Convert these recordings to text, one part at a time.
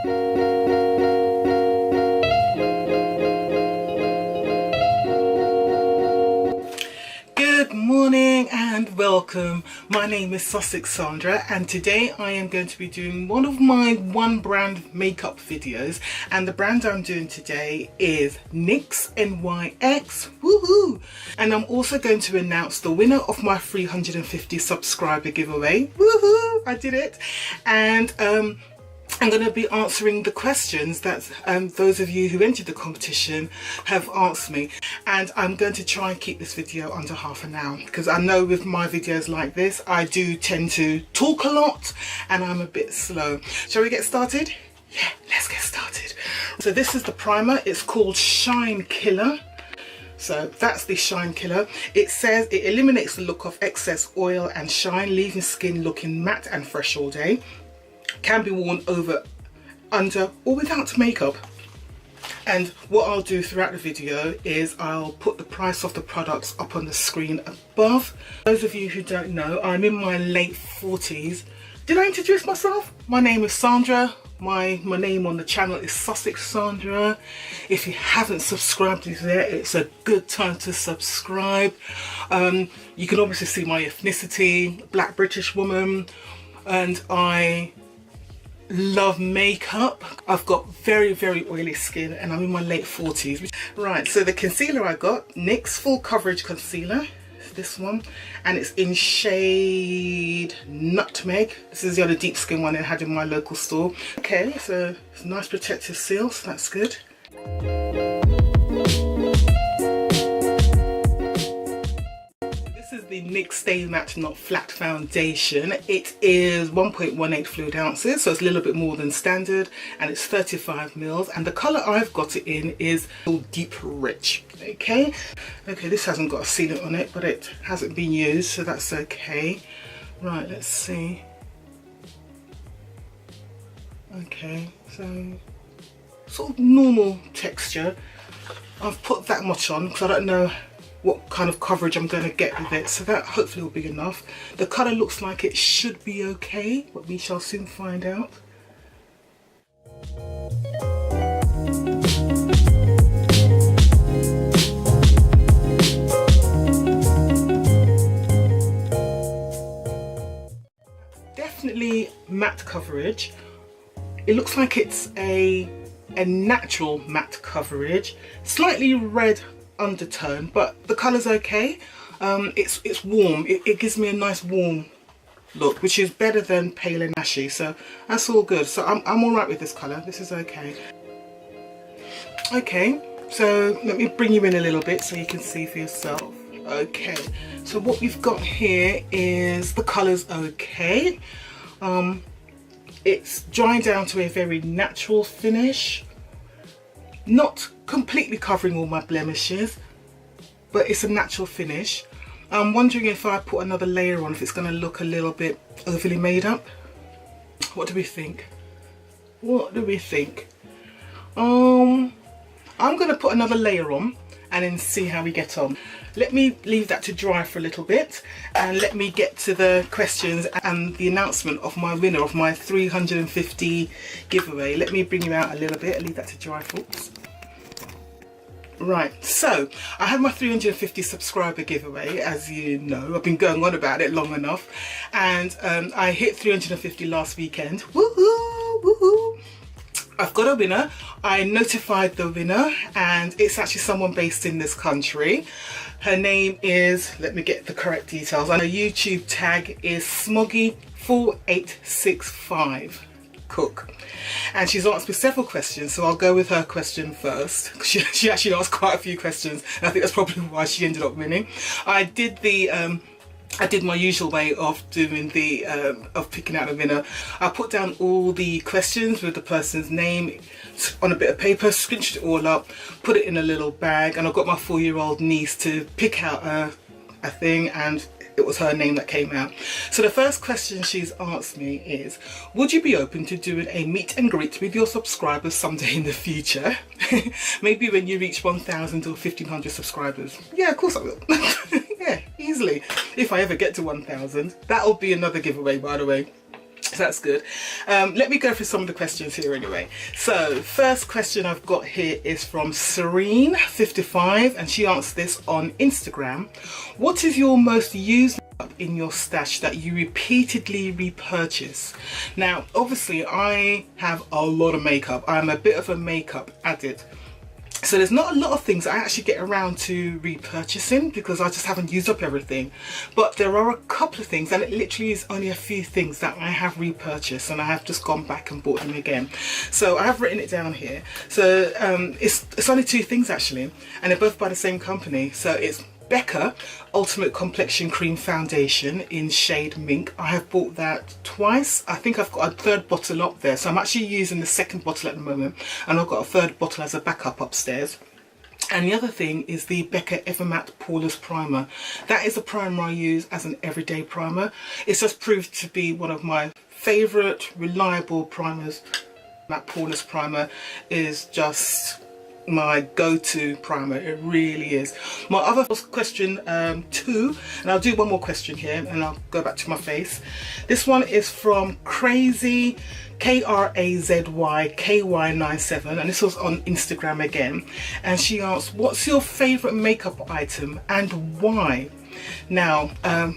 Good morning and welcome. My name is Sandra, and today I am going to be doing one of my one brand makeup videos, and the brand I'm doing today is Nyx NYX. Woohoo! And I'm also going to announce the winner of my 350 subscriber giveaway. Woohoo! I did it. And I'm going to be answering the questions that those of you who entered the competition have asked me, and I'm going to try and keep this video under half an hour, because I know with my videos like this I do tend to talk a lot and I'm a bit slow. Shall we get started? Yeah, let's get started. So this is the primer. It's called Shine Killer. So that's the Shine Killer. It says it eliminates the look of excess oil and shine, leaving skin looking matte and fresh all day. Can be worn over, under or without makeup. And what I'll do throughout the video is I'll put the price of the products up on the screen above. Those of you who don't know, I'm in my late 40s. Did I introduce myself? My name is Sandra. My name on the channel is Sandra. If you haven't subscribed yet, it's a good time to subscribe. You can obviously see my ethnicity, Black British woman, and I love makeup. I've got very oily skin and I'm in my late 40s. Right, so the concealer I got, NYX Full Coverage Concealer, this one, and it's in shade Nutmeg. This is the other deep skin one I had in my local store. Okay, so it's a nice protective seal, so that's good. This is the NYX Stay Matte Not Flat Foundation. It is 1.18 fluid ounces, so it's a little bit more than standard, and it's 35 mils, and the colour I've got it in is Deep Rich. Okay, this hasn't got a sealant on it, but it hasn't been used, so that's okay. Right, let's see. Okay, so sort of normal texture. I've put that much on because I don't know what kind of coverage I'm going to get with it, so that hopefully will be enough. The colour looks like it should be okay, but we shall soon find out. Definitely matte coverage. It looks like it's a natural matte coverage, slightly red undertone, but the colour's okay. It's warm. It gives me a nice warm look, which is better than pale and ashy, so that's all good. So I'm all right with this colour. This is okay. Okay, so let me bring you in a little bit so you can see for yourself. Okay, so what we've got here is the colour's okay. It's drying down to a very natural finish, not completely covering all my blemishes, but it's a natural finish. I'm wondering if I put another layer on, if it's going to look a little bit overly made up. What do we think? What do we think? I'm going to put another layer on and then see how we get on. Let me leave that to dry for a little bit, and let me get to the questions and the announcement of my winner of my 350 giveaway. Let me bring you out a little bit and leave that to dry, folks. Right, so I had my 350 subscriber giveaway, as you know. I've been going on about it long enough, and I hit 350 last weekend. Woohoo! Woohoo! I've got a winner. I notified the winner, and it's actually someone based in this country. Her name is, let me get the correct details, and her YouTube tag is SMOGGY4865 Cook. And she's asked me several questions, so I'll go with her question first. She actually asked quite a few questions, and I think that's probably why she ended up winning. I did my usual way of doing the of picking out a winner. I put down all the questions with the person's name on a bit of paper, scrunched it all up, put it in a little bag, and I got my 4-year-old niece to pick out a thing, and it was her name that came out. So the first question she's asked me is, would you be open to doing a meet and greet with your subscribers someday in the future? Maybe when you reach 1,000 or 1,500 subscribers. Yeah, of course I will. Yeah, easily. If I ever get to 1,000. That'll be another giveaway, by the way. So that's good. Let me go through some of the questions here anyway. So first question I've got here is from Serene55, and she answered this on Instagram. What is your most used makeup in your stash that you repeatedly repurchase? Now obviously I have a lot of makeup. I'm a bit of a makeup addict. So there's not a lot of things I actually get around to repurchasing because I just haven't used up everything. But there are a couple of things, and it literally is only a few things that I have repurchased and I have just gone back and bought them again. So I have written it down here. So it's only two things actually, and they're both by the same company. So it's Becca Ultimate Complexion Cream Foundation in shade Mink. I have bought that twice. I think I've got a third bottle up there. So I'm actually using the second bottle at the moment, and I've got a third bottle as a backup upstairs. And the other thing is the Becca Evermatte Poreless Primer. That is a primer I use as an everyday primer. It's just proved to be one of my favourite reliable primers. That Poreless Primer is just my go-to primer. It really is. My other question 2, and I'll do one more question here and I'll go back to my face. This one is from Crazy KRAZYKY97, and this was on Instagram again, and she asked, what's your favorite makeup item and why? Now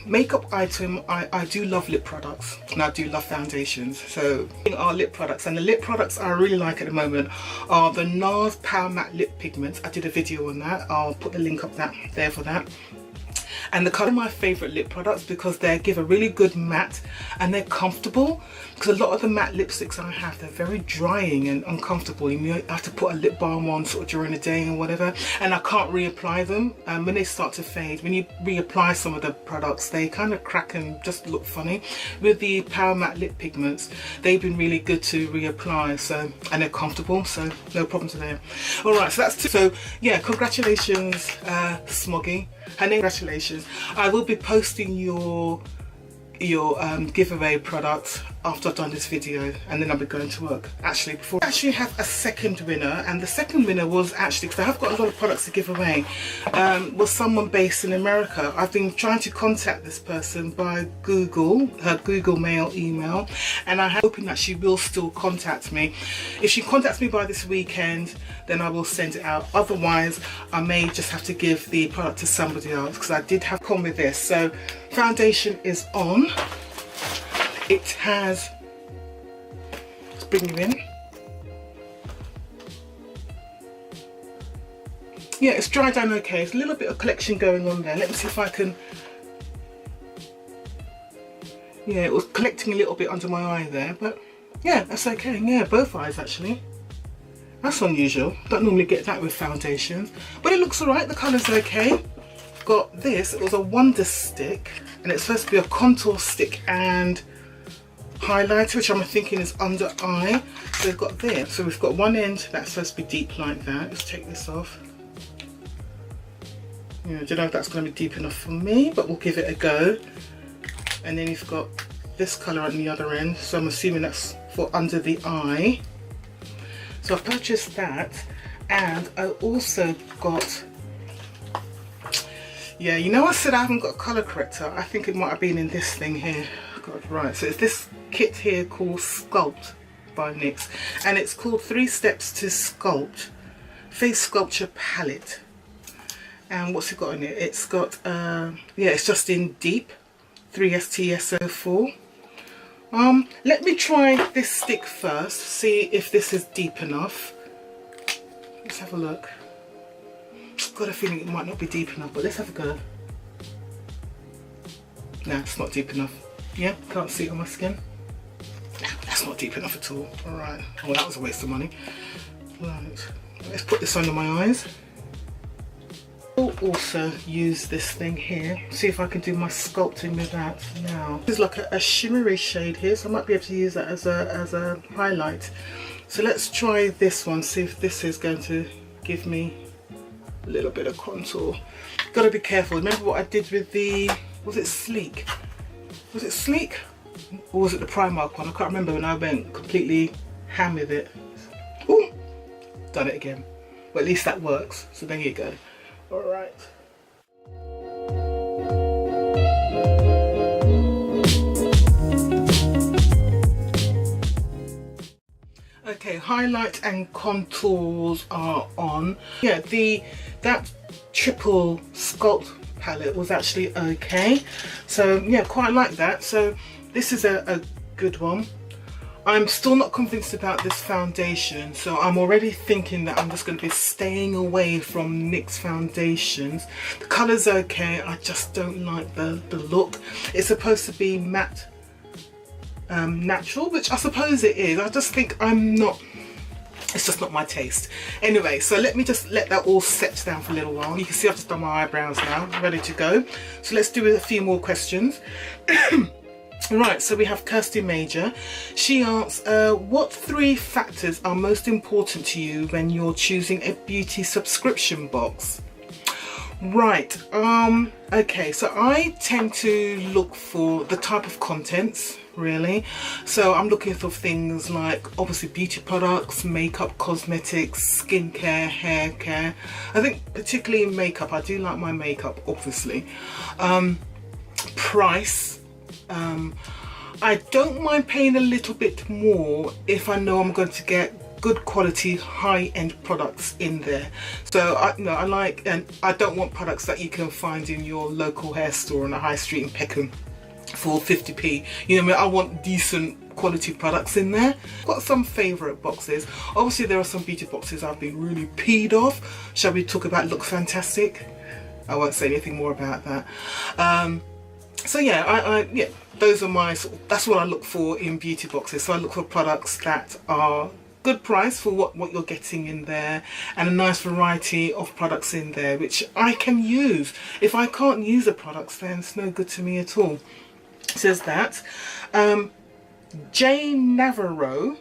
makeup item, I do love lip products and I do love foundations. So our lip products, and the lip products I really like at the moment are the NARS Power Matte Lip Pigments. I did a video on that. I'll put the link up there for that. And the colour of my favourite lip products because they give a really good matte and they're comfortable, because a lot of the matte lipsticks I have, they're very drying and uncomfortable. You have to put a lip balm on sort of during the day or whatever, and I can't reapply them. When they start to fade, when you reapply some of the products, they kind of crack and just look funny. With the Power Matte Lip Pigments, they've been really good to reapply, so, and they're comfortable, so no problems there. Alright, so that's two. So yeah, congratulations Smoggy. Her name, congratulations. I will be posting your giveaway products after I've done this video, and then I'll be going to work. Actually, before I actually have a second winner, and the second winner was actually, because I have got a lot of products to give away, was someone based in America. I've been trying to contact this person by Google, her Google Mail email, and I'm hoping that she will still contact me. If she contacts me by this weekend, then I will send it out. Otherwise, I may just have to give the product to somebody else, because I did have come with this. So foundation is on. It has, let's bring you in. Yeah, it's dried down okay. It's a little bit of collection going on there. Let me see if I can. Yeah, it was collecting a little bit under my eye there, but yeah, that's okay. Yeah, both eyes actually. That's unusual. Don't normally get that with foundations, but it looks alright. The colour's okay. Got this. It was a Wonder Stick, and it's supposed to be a contour stick and highlighter, which I'm thinking is under eye. So we've got this. So we've got one end that's supposed to be deep like that. Let's take this off. Yeah, I don't know if that's going to be deep enough for me, but we'll give it a go. And then you've got this colour on the other end, so I'm assuming that's for under the eye. So I've purchased that, and I also got, yeah, you know I said I haven't got a colour corrector. I think it might have been in this thing here. God, right, so it's this kit here called Sculpt by Nyx, and it's called 3 Steps to Sculpt Face Sculpture Palette. And what's it got in it? It's got, yeah, it's just in deep 3STSO4. Let me try this stick first, see if this is deep enough. Let's have a look. Got a feeling it might not be deep enough, but let's have a go. No, it's not deep enough. Yeah, can't see it on my skin. No, that's not deep enough at all. Alright, well that was a waste of money. Right, let's put this under my eyes. I'll also use this thing here, see if I can do my sculpting with that now. This is like a shimmery shade here, so I might be able to use that as a highlight. So let's try this one, see if this is going to give me a little bit of contour. Gotta be careful. Remember what I did with the, was it Sleek? Was it Sleek? Or was it the Primark one? I can't remember when I went completely ham with it. Ooh, done it again. Well, at least that works. So there you go. Alright. Okay, highlight and contours are on. Yeah, that triple Sculpt palette was actually okay. So yeah, quite like that. So this is a good one. I'm still not convinced about this foundation, so I'm already thinking that I'm just going to be staying away from NYX foundations. The colour's okay, I just don't like the look. It's supposed to be matte natural, which I suppose it is. I just think it's just not my taste. Anyway, so let me just let that all set down for a little while. You can see I've just done my eyebrows now, ready to go. So let's do a few more questions. Right, so we have Kirsty Major. She asks, what 3 factors are most important to you when you're choosing a beauty subscription box? Right, okay, so I tend to look for the type of contents, really. So I'm looking for things like obviously beauty products, makeup, cosmetics, skincare, hair care. I think particularly makeup, I do like my makeup, obviously. Price. I don't mind paying a little bit more if I know I'm going to get good quality high-end products in there. So I like, and I don't want products that you can find in your local hair store on a high street in Peckham for 50p. You know, I want decent quality products in there. Got some favourite boxes. Obviously there are some beauty boxes I've been really peed off. Shall we talk about Look Fantastic? I won't say anything more about that. So yeah, yeah, those are my that's what I look for in beauty boxes. So I look for products that are good price for what you're getting in there, and a nice variety of products in there which I can use. If I can't use the products, then it's no good to me at all. It says that. Jane Navarro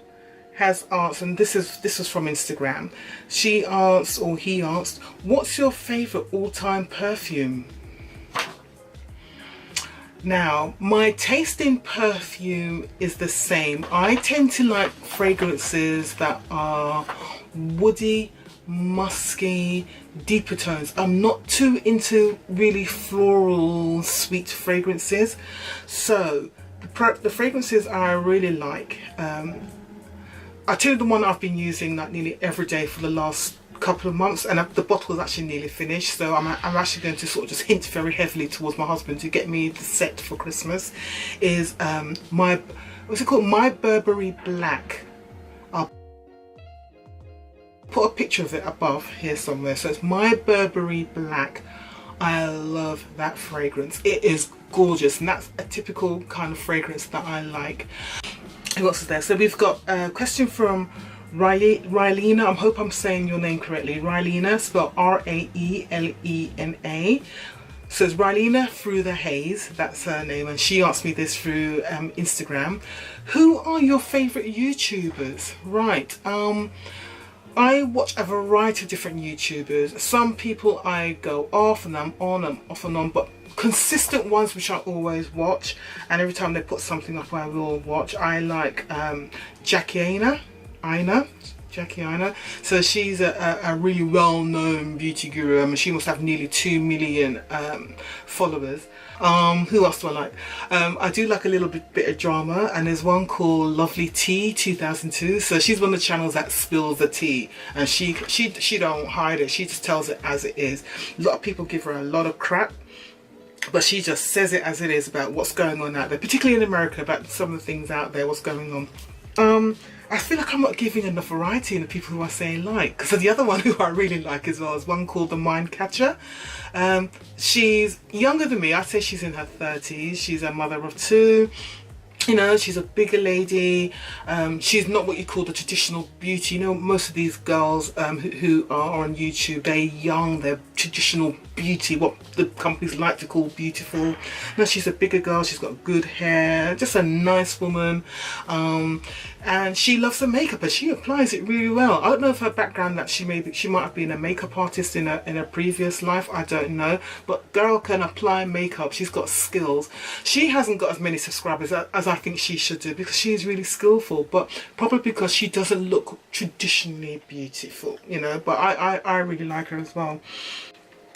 has asked, and this was from Instagram. She asked, or he asked, what's your favourite all-time perfume? Now, my taste in perfume is the same. I tend to like fragrances that are woody, musky, deeper tones. I'm not too into really floral, sweet fragrances. So the fragrances I really like, I tell you the one I've been using like nearly every day for the last couple of months, and the bottle is actually nearly finished, so I'm actually going to sort of just hint very heavily towards my husband to get me the set for Christmas, is what's it called, My Burberry Black. I'll put a picture of it above here somewhere. So it's My Burberry Black. I love that fragrance. It is gorgeous, and that's a typical kind of fragrance that I like. Who else is there? So we've got a question from Rylena, I hope I'm saying your name correctly. Rylena, spelled R-A-E-L-E-N-A. Says Rylena Through the Haze, that's her name, and she asked me this through Instagram. Who are your favourite YouTubers? Right, I watch a variety of different YouTubers. Some people I go off and I'm on and off and on, but consistent ones which I always watch, and every time they put something up I will watch. I like Jackie Aina. So she's a really well-known beauty guru. I mean, she must have nearly 2 million followers. Who else do I like? I do like a little bit of drama, and there's one called Lovely Tea 2002. So she's one of the channels that spills the tea, and she don't hide it. She just tells it as it is. A lot of people give her a lot of crap, but she just says it as it is about what's going on out there, particularly in America, about some of the things out there, what's going on. I feel like I'm not giving enough variety in the people who I say like. So the other one who I really like as well is one called The Mind Catcher. She's younger than me. I'd say she's in her 30s. She's a mother of 2. You know, she's a bigger lady. She's not what you call the traditional beauty. You know, most of these girls who are on YouTube, they're young, they're traditional beauty, what the companies like to call beautiful. No, she's a bigger girl, she's got good hair, just a nice woman. And she loves her makeup, and she applies it really well. I don't know if her background, that she might have been a makeup artist in a previous life, I don't know, but girl can apply makeup. She's got skills. She hasn't got as many subscribers as I think she should do, because she is really skillful, but probably because she doesn't look traditionally beautiful, you know. But I really like her as well.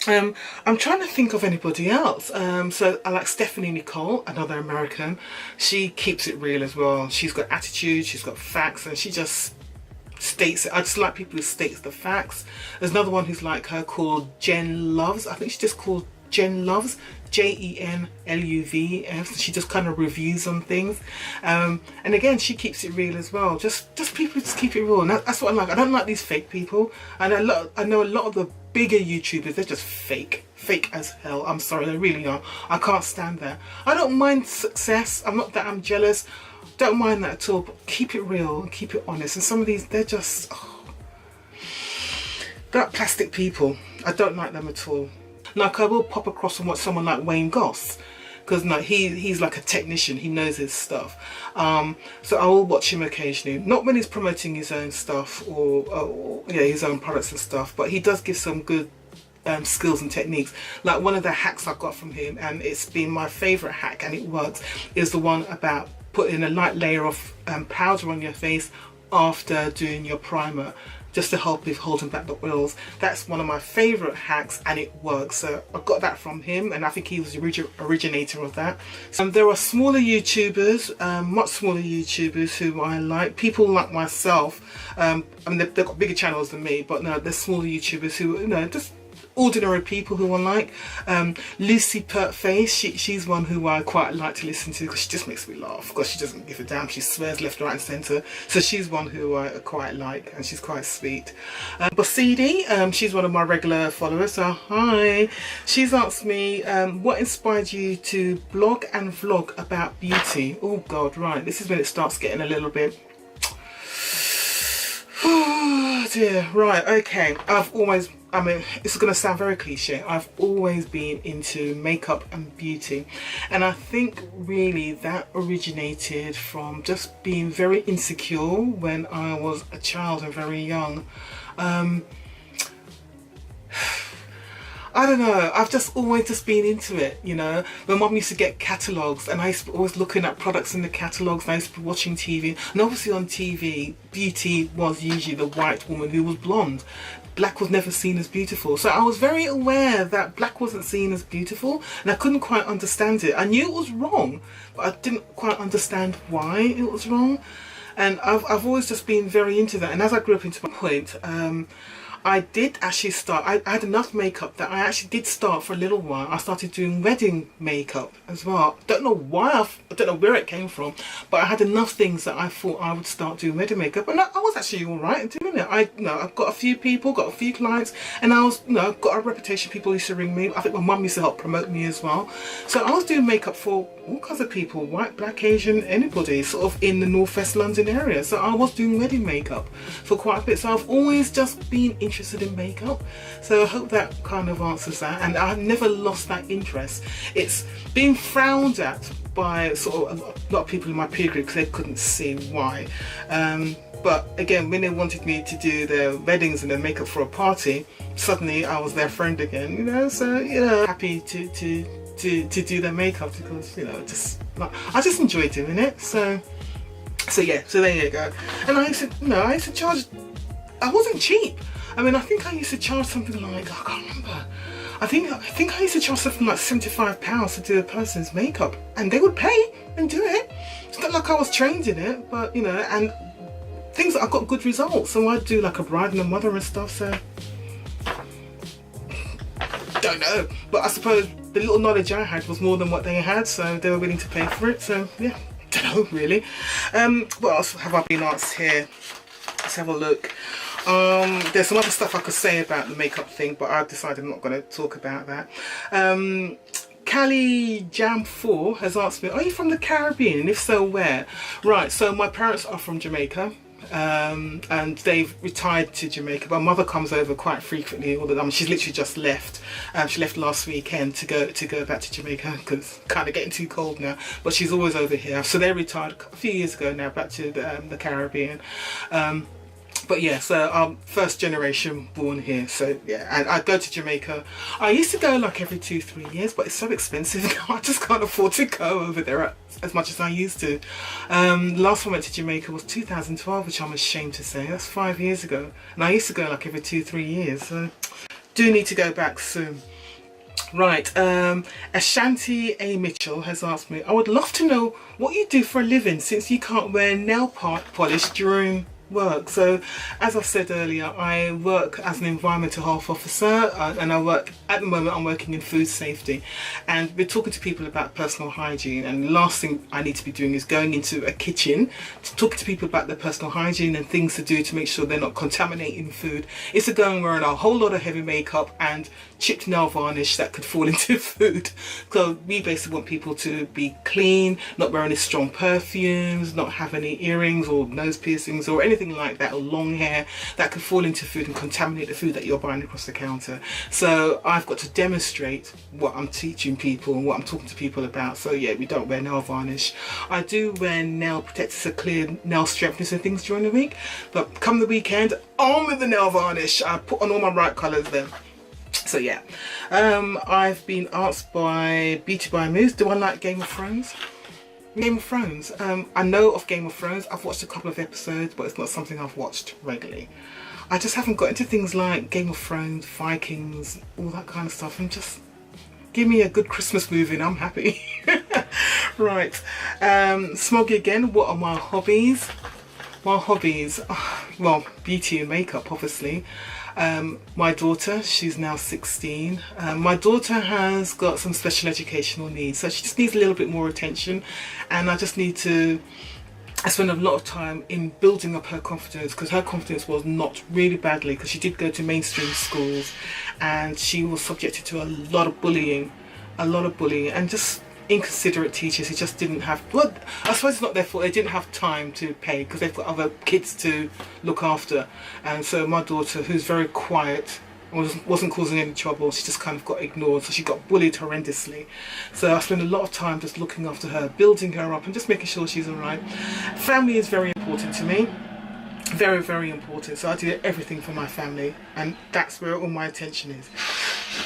I'm trying to think of anybody else. So I like Stephanie Nicole, another American. She keeps it real as well. She's got attitude, she's got facts, and she just states it. I just like people who states the facts. There's another one who's like her called Jen Loves. I think she's just called Jen Loves, JENLUVS. She just kind of reviews on things, and again, she keeps it real as well. Just people just keep it real, and that's what I like. I don't like these fake people. And I know a lot of the bigger YouTubers, they're just fake as hell. I'm sorry, they really are. I can't stand that. I don't mind success. I'm not that I'm jealous. Don't mind that at all. But keep it real and keep it honest. And some of these, they're just that plastic people. I don't like them at all. Like I will pop across and watch someone like Wayne Goss, because no, he's like a technician. He knows his stuff. So I will watch him occasionally. Not when he's promoting his own stuff or yeah, his own products and stuff, but he does give some good skills and techniques. Like one of the hacks I got from him, and it's been my favorite hack and it works, is the one about putting a light layer of powder on your face after doing your primer, just to help with holding back the oils. That's one of my favorite hacks and it works. So I got that from him, and I think he was the originator of that. So there are smaller YouTubers, much smaller YouTubers who I like. People like myself, I mean they've got bigger channels than me, but no, they're smaller YouTubers who, you know, just ordinary people who I like. Lucy Pertface, she's one who I quite like to listen to because she just makes me laugh. Because she doesn't give a damn. She swears left, right and centre. So she's one who I quite like, and she's quite sweet. Bosidi, she's one of my regular followers. So hi. She's asked me, what inspired you to blog and vlog about beauty? Oh God, right. This is when it starts getting a little bit... Oh dear. Right, okay. I mean, it's going to sound very cliche. I've always been into makeup and beauty, and I think really that originated from just being very insecure when I was a child and very young. I don't know, I've just always just been into it, you know. My mum used to get catalogues, and I used to be always looking at products in the catalogues, and I used to be watching TV. And obviously on TV, beauty was usually the white woman who was blonde. Black was never seen as beautiful. So I was very aware that black wasn't seen as beautiful, and I couldn't quite understand it. I knew it was wrong, but I didn't quite understand why it was wrong. And I've always just been very into that. And as I grew up into my point, I did actually start, I had enough makeup that I actually did start for a little while. I started doing wedding makeup as well. Don't know why, I don't know where it came from, but I had enough things that I thought I would start doing wedding makeup, and I was actually alright doing it. I've got a few people, got a few clients, and I was, got a reputation. People used to ring me. I think my mum used to help promote me as well. So I was doing makeup for all kinds of people, white, black, Asian, anybody, sort of in the northwest London area. So I was doing wedding makeup for quite a bit. So I've always just been interested in makeup. So I hope that kind of answers that. And I've never lost that interest. It's been frowned at by sort of a lot of people in my peer group because they couldn't see why. But again, when they wanted me to do their weddings and their makeup for a party, suddenly I was their friend again, you know. So, you know, happy to do their makeup because, you know, just like, I just enjoy doing it. So yeah, so there you go. And I used to charge, I wasn't cheap. I mean, I think I used to charge something like, I can't remember. I think I used to charge something like £75 to do a person's makeup, and they would pay and do it. It's not like I was trained in it, but you know, and things that I got good results. So I'd do like a bride and a mother and stuff. So don't know, but I suppose the little knowledge I had was more than what they had, so they were willing to pay for it. So yeah, don't know really. What else have I been asked here? Let's have a look. There's some other stuff I could say about the makeup thing, but I've decided I'm not going to talk about that. Callie Jam 4 has asked me, are you from the Caribbean, and if so, where? Right, so my parents are from Jamaica. And they've retired to Jamaica. My mother comes over quite frequently all the time. She's literally just left. She left last weekend to go back to Jamaica because it's kind of getting too cold now. But she's always over here. So they retired a few years ago now, back to the Caribbean. But yeah, so I'm first generation born here. So yeah, and I go to Jamaica. I used to go like every 2-3 years, but it's so expensive now. I just can't afford to go over there as much as I used to. Last time I went to Jamaica was 2012, which I'm ashamed to say. That's 5 years ago. And I used to go like every 2-3 years. So do need to go back soon. Right, Ashanti A. Mitchell has asked me, I would love to know what you do for a living since you can't wear nail polish during work. So as I said earlier, I work as an environmental health officer, and I work at the moment, I'm working in food safety, and we're talking to people about personal hygiene, and the last thing I need to be doing is going into a kitchen to talk to people about their personal hygiene and things to do to make sure they're not contaminating food. It's a going wearing a whole lot of heavy makeup and chipped nail varnish that could fall into food. So we basically want people to be clean, not wear any strong perfumes, not have any earrings or nose piercings or anything like that, or long hair that could fall into food and contaminate the food that you're buying across the counter. So I've got to demonstrate what I'm teaching people and what I'm talking to people about. So yeah, we don't wear nail varnish. I do wear nail protectors to clear nail strengtheners and things during the week, but come the weekend, on with the nail varnish. I put on all my bright colours then. So yeah, I've been asked by Beauty by Moose, do I like Game of Thrones? Game of Thrones. I know of Game of Thrones. I've watched a couple of episodes, but it's not something I've watched regularly. I just haven't got into things like Game of Thrones, Vikings, all that kind of stuff. And just give me a good Christmas movie and I'm happy. Right. Smoggy again. What are my hobbies? My hobbies, well, beauty and makeup, obviously. My daughter, she's now 16. My daughter has got some special educational needs, so she just needs a little bit more attention, and I just need to spend a lot of time in building up her confidence, because her confidence was not really badly, because she did go to mainstream schools and she was subjected to a lot of bullying, and just inconsiderate teachers who just didn't have, well, I suppose it's not their fault, they didn't have time to pay because they've got other kids to look after. And so my daughter, who's very quiet, wasn't causing any trouble, she just kind of got ignored, so she got bullied horrendously. So I spend a lot of time just looking after her, building her up and just making sure she's alright. Family is very important to me, very, very important. So I do everything for my family, and that's where all my attention is.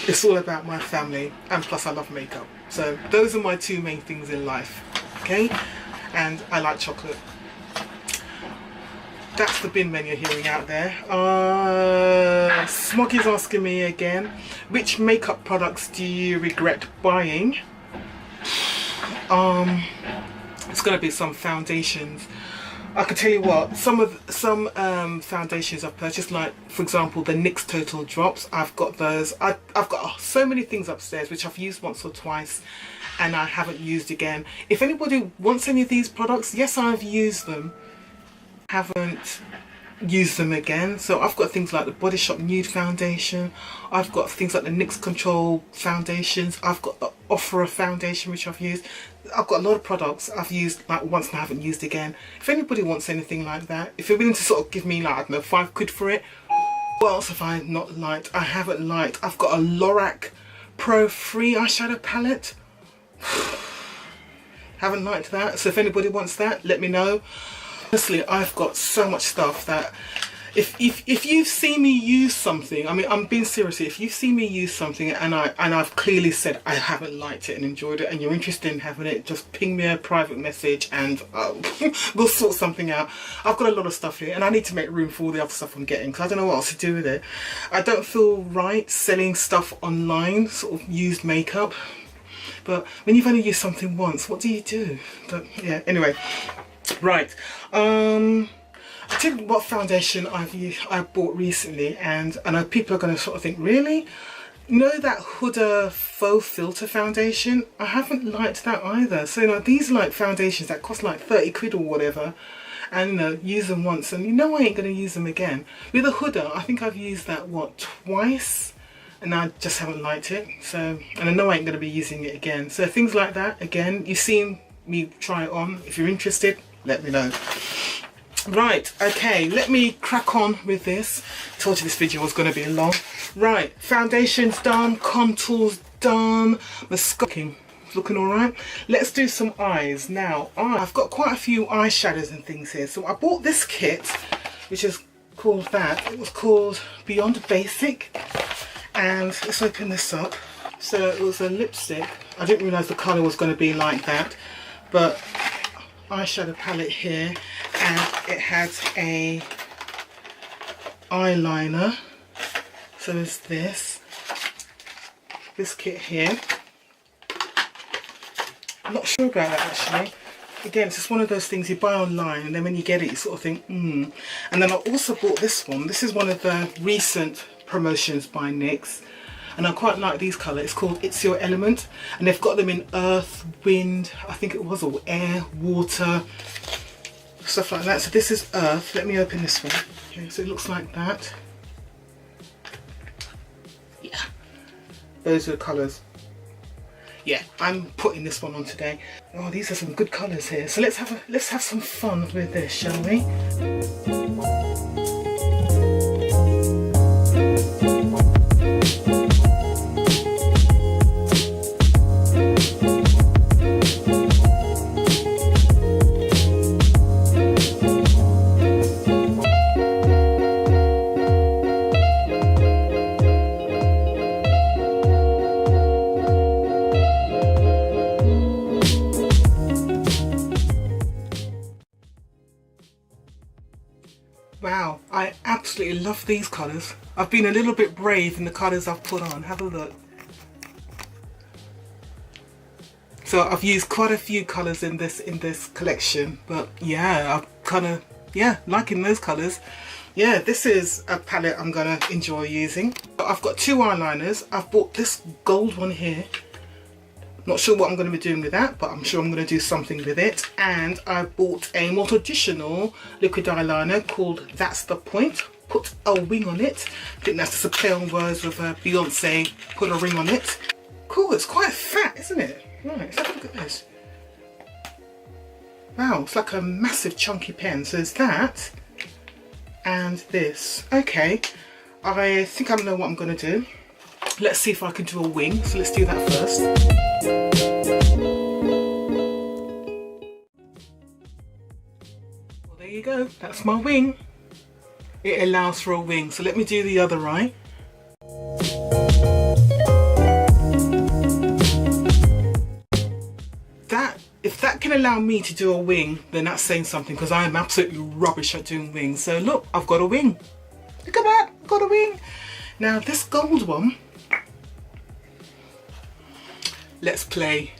It's all about my family, and plus I love makeup. So those are my two main things in life, okay? And I like chocolate. That's the bin men you're hearing out there. Smoggy's asking me again, which makeup products do you regret buying? It's gonna be some foundations. I can tell you what, some foundations I've purchased, like for example the NYX Total Drops. I've got those. I've got so many things upstairs which I've used once or twice and I haven't used again. If anybody wants any of these products, yes, I've used them, haven't used them again. So I've got things like the Body Shop Nude Foundation, I've got things like the NYX Control foundations, I've got the Ofra foundation which I've used. I've got a lot of products I've used like once and I haven't used again. If anybody wants anything like that, if you're willing to sort of give me like, I don't know, £5 for it. What else have I not liked? I haven't liked, I've got a Lorac Pro Free eyeshadow palette. Haven't liked that, so if anybody wants that, let me know. Honestly, I've got so much stuff that if you've seen me use something, I mean, I'm being serious here, if you've seen me use something and I've clearly said I haven't liked it and enjoyed it and you're interested in having it, just ping me a private message and we'll sort something out. I've got a lot of stuff here and I need to make room for all the other stuff I'm getting because I don't know what else to do with it. I don't feel right selling stuff online, sort of used makeup, but when you've only used something once, what do you do? But yeah, anyway, right. I tell you what foundation I bought recently, and I know people are going to sort of think, really? You know that Huda Faux Filter foundation? I haven't liked that either. So, you know, these are like foundations that cost like 30 quid or whatever, and you know, use them once and you know I ain't going to use them again. With the Huda, I think I've used that, what, twice? And I just haven't liked it. So, and I know I ain't going to be using it again. So things like that, again, you've seen me try it on. If you're interested, let me know. Right, okay, let me crack on with this. Told you this video was going to be long. Right, foundation's done, contours done, mascara looking alright. Let's do some eyes. Now, I've got quite a few eyeshadows and things here. So I bought this kit, which is called that. It was called Beyond Basic. And let's open this up. So it was a lipstick. I didn't realise the colour was going to be like that. But eyeshadow palette here, and it has a eyeliner. So there's this kit here. I'm not sure about that actually. again, it's just one of those things you buy online and then when you get it you sort of think, And then I also bought this one. This is one of the recent promotions by NYX. And I quite like these colours. It's called It's Your Element. And they've got them in earth, wind, I think it was, or air, water, stuff like that. So this is earth. Let me open this one. Okay, so it looks like that. Yeah. Those are the colours. Yeah, I'm putting this one on today. Oh, these are some good colours here. So let's have some fun with this, shall we? Wow, I absolutely love these colours. I've been a little bit brave in the colours I've put on. Have a look. So I've used quite a few colours in this collection, but yeah, I'm kind of, yeah, liking those colours. Yeah, this is a palette I'm going to enjoy using. I've got two eyeliners. I've bought this gold one here. Not sure what I'm going to be doing with that, but I'm sure I'm going to do something with it. And I bought a more traditional liquid eyeliner called That's the Point. Put a wing on it. I think that's just a play on words with Beyonce, put a ring on it. Cool, it's quite fat, isn't it? Right, let's have a look at this. Wow, it's like a massive chunky pen. So there's that and this. Okay, I think I know what I'm going to do. Let's see if I can do a wing. So let's do that first. Well, there you go. That's my wing. It allows for a wing. So let me do the other eye. If that can allow me to do a wing, then that's saying something, because I am absolutely rubbish at doing wings. So look, I've got a wing. Look at that, I've got a wing. Now this gold one, let's play.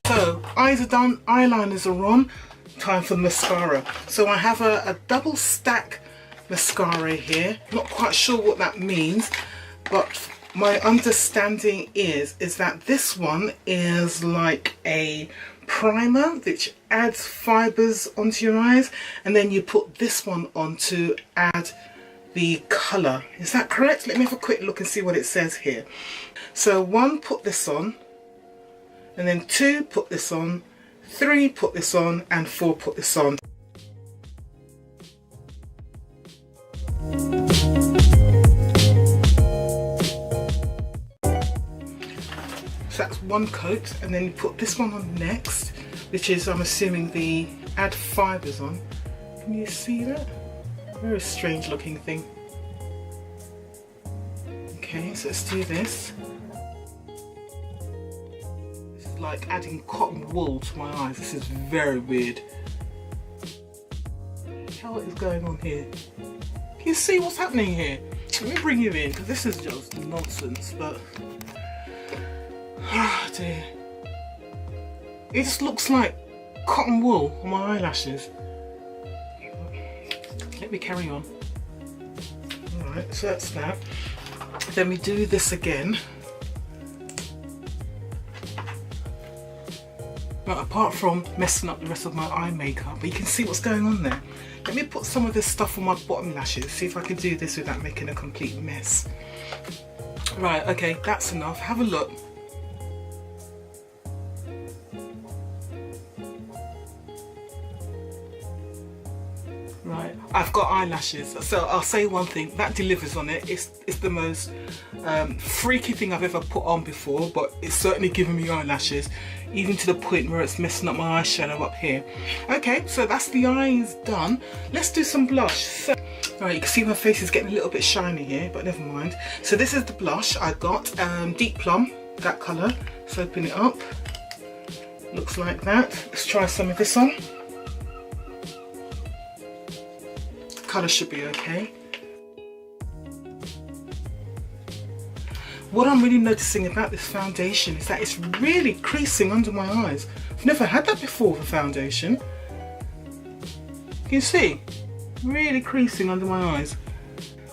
So eyes are done, eyeliners are on, time for mascara. So I have a double stack mascara here. Not quite sure what that means, but my understanding is that this one is like a primer which adds fibres onto your eyes, and then you put this one on to add the colour. Is that correct? Let me have a quick look and see what it says here. So 1, put this on, and then 2, put this on, 3, put this on, and 4, put this on. So that's one coat, and then you put this one on next, which is, I'm assuming, the add fibres on. Can you see that? Very strange looking thing. Okay, so let's do this. This is like adding cotton wool to my eyes. This is very weird. What is going on here? Can you see what's happening here? Let me bring you in, because this is just nonsense, but oh dear. It just looks like cotton wool on my eyelashes. Let me carry on. Alright, so that's that. Then we do this again. But apart from messing up the rest of my eye makeup, but you can see what's going on there. Let me put some of this stuff on my bottom lashes, see if I can do this without making a complete mess. Right, okay, that's enough. Have a look. Right, I've got eyelashes, so I'll say one thing, that delivers on it. It's the most freaky thing I've ever put on before, but it's certainly giving me eyelashes, even to the point where it's messing up my eyeshadow up here. Okay, so that's the eyes done. Let's do some blush. So, right, you can see my face is getting a little bit shiny here, but never mind. So this is the blush I got, Deep Plum, that colour. Let's open it up. Looks like that. Let's try some of this on. Colour should be okay. what I'm really noticing about this foundation is that it's really creasing under my eyes. I've never had that before with a foundation. Can you see? Really creasing under my eyes.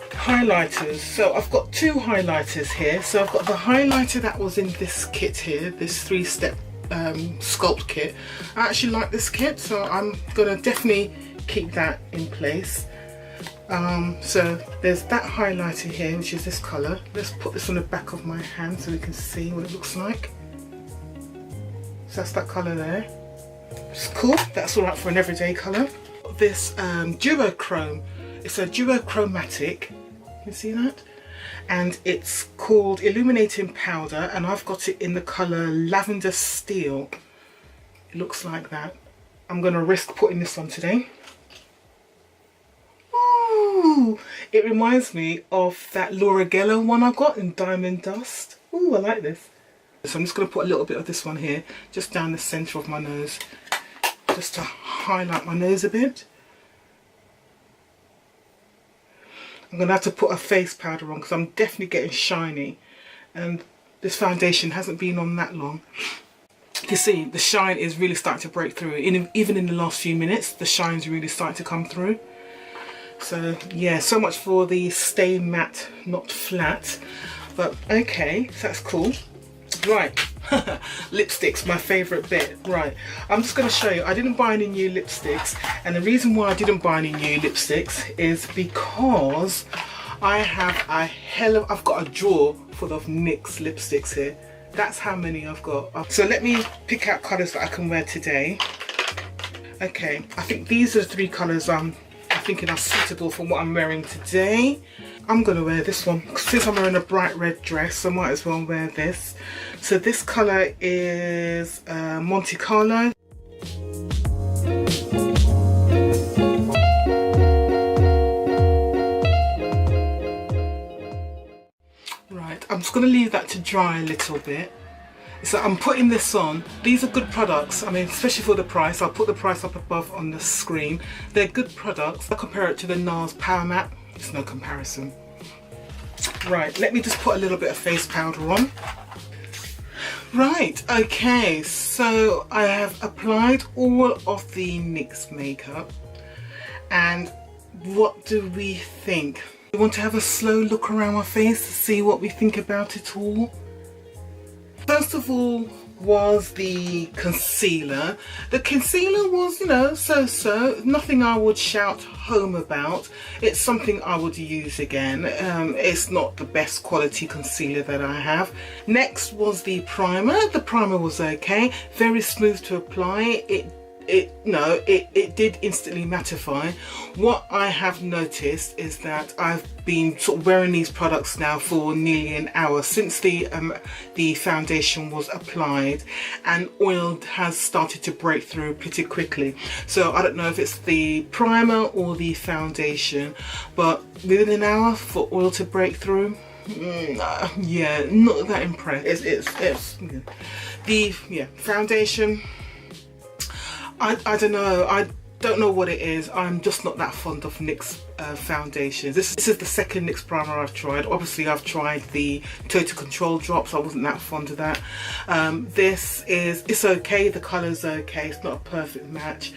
Highlighters. So I've got two highlighters here. So I've got the highlighter that was in this kit here, this 3-step Sculpt kit. I actually like this kit, so I'm gonna definitely keep that in place. So there's that highlighter here, which is this colour. Let's put this on the back of my hand so we can see what it looks like. So that's that colour there. It's cool. That's alright for an everyday colour. This duochrome. It's a duochromatic. You see that? And it's called Illuminating Powder, and I've got it in the colour Lavender Steel. It looks like that. I'm going to risk putting this on today. Ooh, it reminds me of that Laura Geller one I got in Diamond Dust. Ooh, I like this. So I'm just going to put a little bit of this one here, just down the centre of my nose, just to highlight my nose a bit. I'm going to have to put a face powder on because I'm definitely getting shiny, and this foundation hasn't been on that long. You see, the shine is really starting to break through. Even in the last few minutes, the shine's really starting to come through. So yeah, so much for the stay matte, not flat. But okay, so that's cool. Right, lipsticks, my favourite bit. Right, I'm just going to show you. I didn't buy any new lipsticks, and the reason why I didn't buy any new lipsticks is because I have I've got a drawer full of NYX lipsticks here. That's how many I've got. So let me pick out colours that I can wear today. Okay, I think these are the 3 colours I'm thinking are suitable for what I'm wearing today. I'm going to wear this one. Since I'm wearing a bright red dress, I might as well wear this. So this colour is Monte Carlo. Right, I'm just going to leave that to dry a little bit. So I'm putting this on. These are good products. I mean, especially for the price. I'll put the price up above on the screen. They're good products. I'll compare it to the NARS Power Matte. It's no comparison. Right, let me just put a little bit of face powder on. Right, okay, so I have applied all of the NYX makeup, and what do we think? We want to have a slow look around my face to see what we think about it all. First of all was the concealer. The concealer was, you know, so-so. Nothing I would shout home about. It's something I would use again. It's not the best quality concealer that I have. Next was the primer. The primer was okay. Very smooth to apply. It did instantly mattify. What I have noticed is that I've been sort of wearing these products now for nearly an hour since the foundation was applied, and oil has started to break through pretty quickly. So I don't know if it's the primer or the foundation, but within an hour for oil to break through, yeah, not that impressed. The foundation, I don't know. I don't know what it is. I'm just not that fond of NYX foundations. This is the second NYX primer I've tried. Obviously I've tried the Total Control drops. I wasn't that fond of that. It's okay. The colour's okay. It's not a perfect match.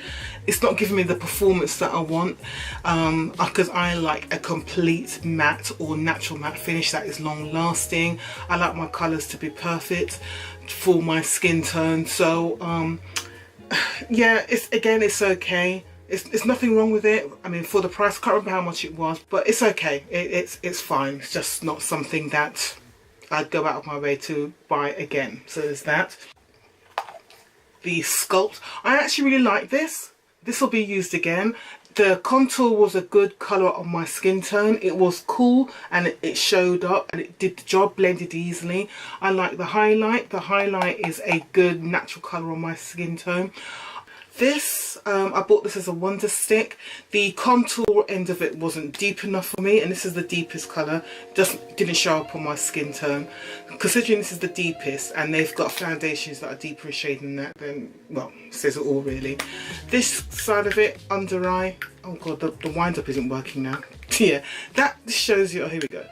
It's not giving me the performance that I want, because I like a complete matte or natural matte finish that is long lasting. I like my colours to be perfect for my skin tone. So yeah, it's okay. It's nothing wrong with it. I mean, for the price, I can't remember how much it was, but it's okay. It's fine. It's just not something that I'd go out of my way to buy again. So there's that. The Sculpt. I actually really like this. This will be used again. The contour was a good colour on my skin tone. It was cool and it showed up and it did the job, blended easily. I like the highlight. The highlight is a good natural colour on my skin tone. This, I bought this as a wonder stick. The contour end of it wasn't deep enough for me, and this is the deepest colour. Just didn't show up on my skin tone. Considering this is the deepest and they've got foundations that are deeper in shade than that, then, well, it says it all really. This side of it, under eye, oh god, the wind up isn't working now. Yeah, that shows you. Oh, here we go.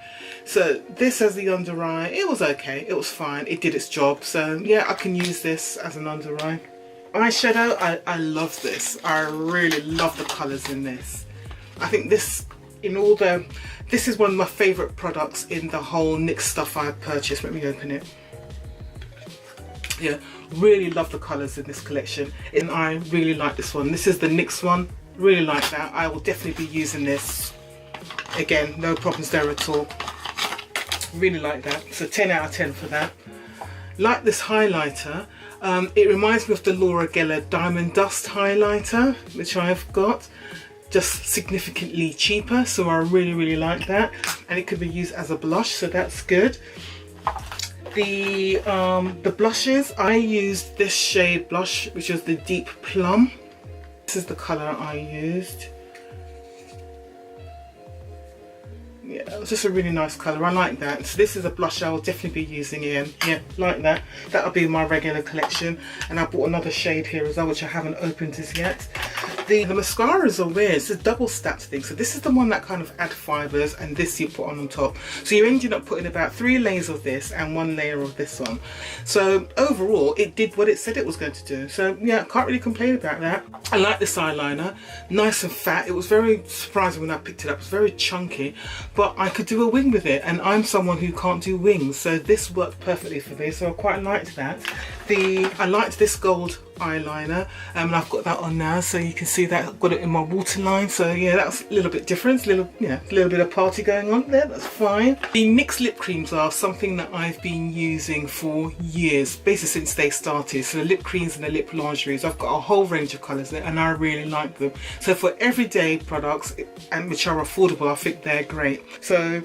So this as the under eye, it was okay, it was fine, it did its job. So yeah, I can use this as an under eye. Eyeshadow, I love this. I really love the colours in this. I think this, this is one of my favourite products in the whole NYX stuff I've purchased. Let me open it. Yeah, really love the colours in this collection, and I really like this one. This is the NYX one, really like that. I will definitely be using this. Again, no problems there at all. Really like that, so 10 out of 10 for that. Like this highlighter, it reminds me of the Laura Geller Diamond Dust highlighter, which I've got, just significantly cheaper, so I really like that, and it could be used as a blush, so that's good. The blushes, I used this shade blush, which is the Deep Plum. This is the colour I used. Yeah, it was just a really nice colour. I like that. So this is a blush I will definitely be using again. Yeah, like that. That'll be my regular collection. And I bought another shade here as well, which I haven't opened as yet. The mascaras are weird. It's a double stacked thing. So this is the one that kind of add fibres, and this you put on top. So you're ending up putting about 3 layers of this and 1 layer of this on. So overall, it did what it said it was going to do. So yeah, can't really complain about that. I like this eyeliner. Nice and fat. It was very surprising when I picked it up. It's very chunky, but I could do a wing with it, and I'm someone who can't do wings, so this worked perfectly for me, so I quite liked that. I liked this gold eyeliner, and I've got that on now, so you can see that I've got it in my waterline. So yeah, that's a little bit different, a little bit of party going on there. That's fine. The NYX lip creams are something that I've been using for years, basically since they started. So the lip creams and the lip lingeries, I've got a whole range of colours there, and I really like them. So for everyday products, and which are affordable, I think they're great. So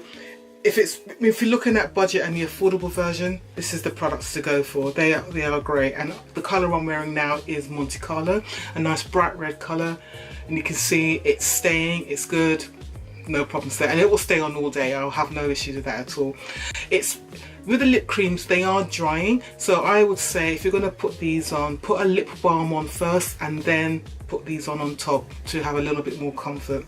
if you're looking at budget and the affordable version, this is the products to go for. They are great, and the colour I'm wearing now is Monte Carlo, a nice bright red colour, and you can see it's staying, it's good, no problems there, and it will stay on all day. I'll have no issues with that at all. With the lip creams, they are drying, so I would say if you're going to put these on, put a lip balm on first and then put these on top to have a little bit more comfort,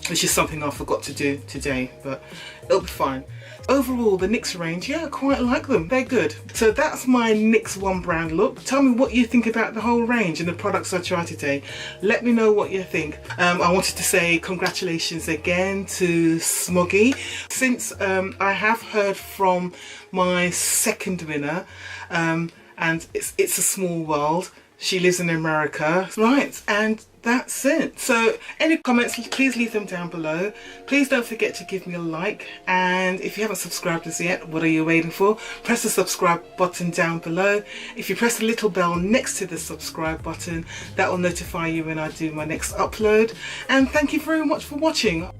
which is something I forgot to do today, but it'll be fine. Overall, the NYX range, yeah, I quite like them. They're good. So that's my NYX one brand look. Tell me what you think about the whole range and the products I tried today. Let me know what you think. I wanted to say congratulations again to Smoggy. Since I have heard from my second winner, and it's a small world. She lives in America, right? And that's it. So any comments, please leave them down below. Please don't forget to give me a like, and if you haven't subscribed as yet, what are you waiting for? Press the subscribe button down below. If you press the little bell next to the subscribe button, that will notify you when I do my next upload. And thank you very much for watching.